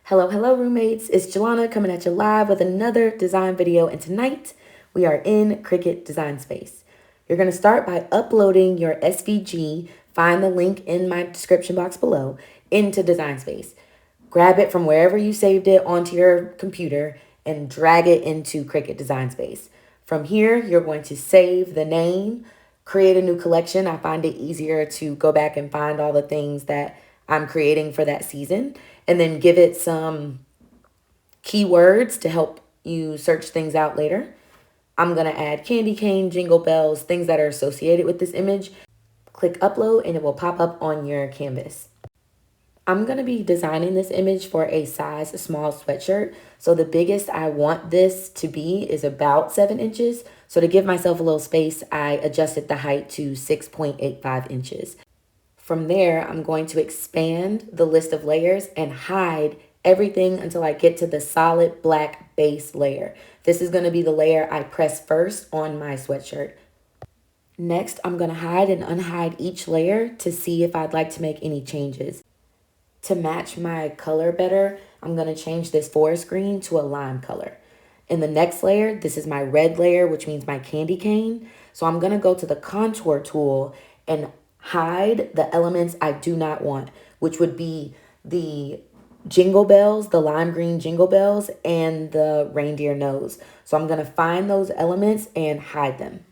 Hello, hello roommates, it's Jelana coming at you live with another design video, and tonight we are in Cricut Design Space. You're going to start by uploading your SVG, find the link in my description box below, into Design Space. Grab it from wherever you saved it onto your computer and drag it into Cricut Design Space. From here, you're going to save the name, create a new collection. I find it easier to go back and find all the things that I'm creating for that season, and then give it some keywords to help you search things out later. I'm going to add candy cane, jingle bells, things that are associated with this image. Click upload and it will pop up on your canvas. I'm going to be designing this image for a size small sweatshirt. So the biggest I want this to be is about 7 inches. So to give myself a little space, I adjusted the height to 6.85 inches. From there, I'm going to expand the list of layers and hide everything until I get to the solid black base layer. This is going to be the layer I press first on my sweatshirt. Next, I'm going to hide and unhide each layer to see if I'd like to make any changes. To match my color better, I'm going to change this forest green to a lime color. In the next layer, this is my red layer, which means my candy cane. So I'm going to go to the contour tool and hide the elements I do not want, which would be the jingle bells, the lime green jingle bells, and the reindeer nose. So I'm going to find those elements and hide them.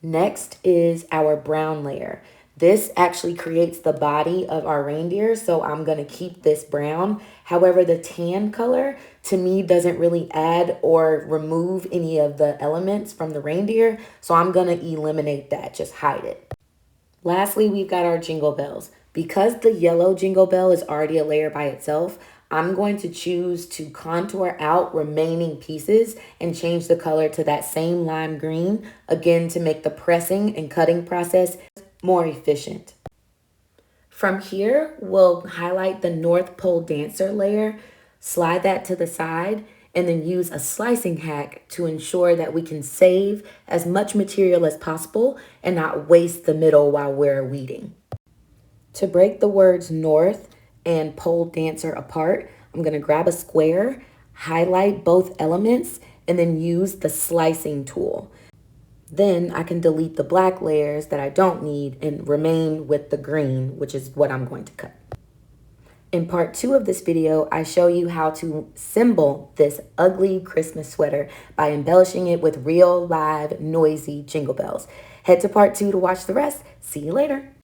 Next is our brown layer. This actually creates the body of our reindeer, so I'm going to keep this brown. However, the tan color to me doesn't really add or remove any of the elements from the reindeer, so I'm going to eliminate that, just hide it. Lastly, we've got our jingle bells. Because the yellow jingle bell is already a layer by itself, I'm going to choose to contour out remaining pieces and change the color to that same lime green, again to make the pressing and cutting process more efficient. From here, we'll highlight the North Pole Dancer layer, slide that to the side, and then use a slicing hack to ensure that we can save as much material as possible and not waste the middle while we're weeding. To break the words North and Pole Dancer apart, I'm going to grab a square, highlight both elements, and then use the slicing tool. Then I can delete the black layers that I don't need and remain with the green, which is what I'm going to cut. In part 2 of this video, I show you how to symbol this ugly Christmas sweater by embellishing it with real, live, noisy jingle bells. Head to part 2 to watch the rest. See you later.